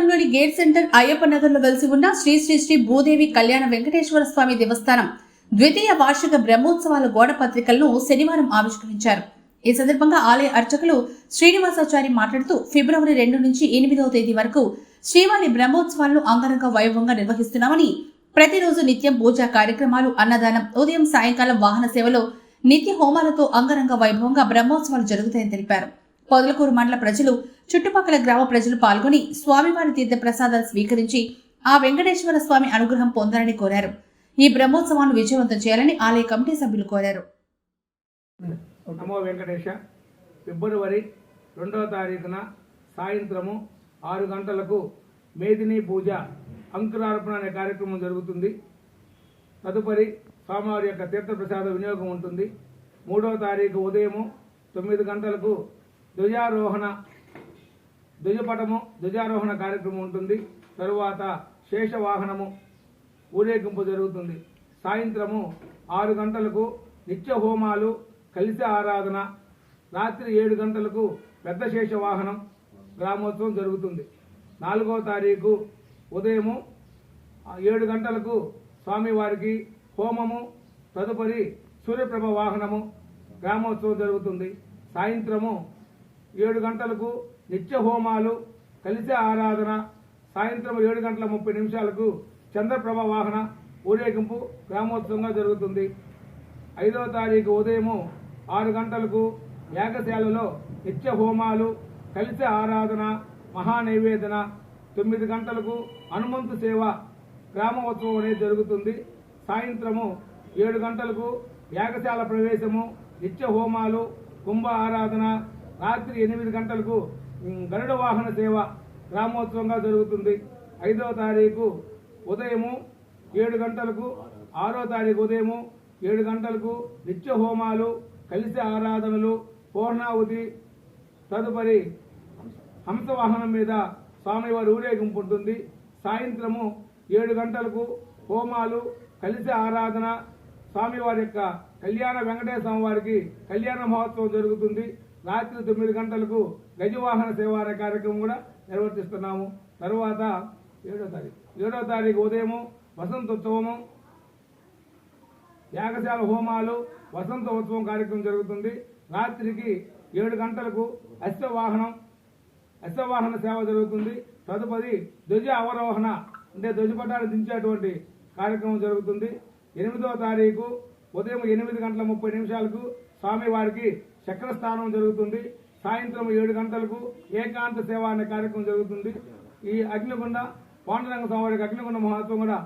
పట్టణంలోని gate centre Ayyappa Nagar లో వెలిసి ఉన్న శ్రీ శ్రీ శ్రీ భూదేవి కళ్యాణ వెంకటేశ్వర స్వామి దేవస్థానం ద్వితీయ వార్షిక బ్రహ్మోత్సవాల గోడ పత్రికలను శనివారం ఆవిష్కరించారు. ఈ సందర్భంగా ఆలయ అర్చకులు శ్రీనివాసాచారి మాట్లాడుతూ ఫిబ్రవరి 2 నుంచి 8వ తేదీ వరకు శ్రీవారి బ్రహ్మోత్సవాలను అంగరంగ వైభవంగా నిర్వహిస్తున్నామని, ప్రతిరోజు నిత్యం పూజా కార్యక్రమాలు, అన్నదానం, ఉదయం సాయంకాలం వాహన సేవలో నిత్య హోమాలతో అంగరంగ వైభవంగా బ్రహ్మోత్సవాలు జరుగుతాయని తెలిపారు. పొదలకూరు మండల ప్రజలు, చుట్టుపక్కల గ్రామ ప్రజలు పాల్గొని స్వామివారి తీర్థ ప్రసాదాలు స్వీకరించి ఆ వెంకటేశ్వర స్వామి అనుగ్రహం పొందాలని కోరారు. ఈ బ్రహ్మోత్సవాలను విజయవంతం చేయాలని ఆలయ కమిటీ సభ్యులు కోరారు. నమో వెంకటేశ. ఫిబ్రవరి 2వ తారీఖున సాయంత్రము 6 గంటలకు మేదిని పూజ అంకురార్పణ అనే కార్యక్రమం జరుగుతుంది. తదుపరి స్వామివారి యొక్క తీర్థప్రసాద వినియోగం ఉంటుంది. 3వ తారీఖు ఉదయము 9 గంటలకు ధ్వజారోహణ కార్యక్రమం ఉంటుంది. తరువాత శేషవాహనము ఊరేగింపు జరుగుతుంది. సాయంత్రము 6 గంటలకు నిత్య హోమాలు, కలిసి ఆరాధన, రాత్రి 7 గంటలకు పెద్ద శేషవాహనం గ్రామోత్సవం జరుగుతుంది. 4వ తారీఖు ఉదయము 7 గంటలకు స్వామివారికి హోమము, తదుపరి సూర్యప్రభ వాహనము గ్రామోత్సవం జరుగుతుంది. సాయంత్రము 7 గంటలకు నిత్య హోమాలు, కలిసి ఆరాధన, సాయంత్రం 7:30 చంద్రప్రభ వాహన ఊరేగింపు గ్రామోత్సవంగా జరుగుతుంది. 5వ తారీఖు ఉదయము 6 గంటలకు యాగశాలలో నిత్య హోమాలు, కలిసి ఆరాధన, మహానైవేదన, 9 గంటలకు హనుమంతు సేవ గ్రామోత్సవం అనేది జరుగుతుంది. సాయంత్రము 7 గంటలకు యాగశాల ప్రవేశము, నిత్య హోమాలు, కుంభ ఆరాధన, రాత్రి 8 గంటలకు గరుడ వాహన సేవ గ్రామోత్సవంగా జరుగుతుంది. 5వ తారీఖు ఉదయము 7 గంటలకు, 6వ తారీఖు ఉదయము 7 గంటలకు నిత్య హోమాలు, కలిసి ఆరాధనలు, పూర్ణావతి, తదుపరి హంసవాహనం మీద స్వామివారి ఊరేగింపు ఉంటుంది. సాయంత్రము 7 గంటలకు హోమాలు, కలిసి ఆరాధన, స్వామివారి యొక్క కళ్యాణ వెంకటేశ్వర స్వామి వారికి కళ్యాణ మహోత్సవం జరుగుతుంది. రాత్రి 9 గంటలకు గజవాహన సేవ అనే కార్యక్రమం కూడా నిర్వర్తిస్తున్నాము. తరువాత 7వ తారీఖు ఉదయము వసంతోత్సవము, యాగశాల హోమాలు, వసంత ఉత్సవం కార్యక్రమం జరుగుతుంది. రాత్రికి 7 గంటలకు అశ్వవాహన సేవ జరుగుతుంది. తదుపరి ధ్వజ అవరోహణ అంటే ధ్వజపటాన్ని దించేటువంటి కార్యక్రమం జరుగుతుంది. 8వ తారీఖు ఉదయం 8:30 స్వామివారికి చక్రస్థానం జరుగుతుంది. సాయంత్రం 7 గంటలకు ఏకాంత సేవ అనే కార్యక్రమం జరుగుతుంది. ఈ అగ్నిగుండ పాండురంగ స్వామివారికి అగ్నిగుండ మహోత్సవం కూడా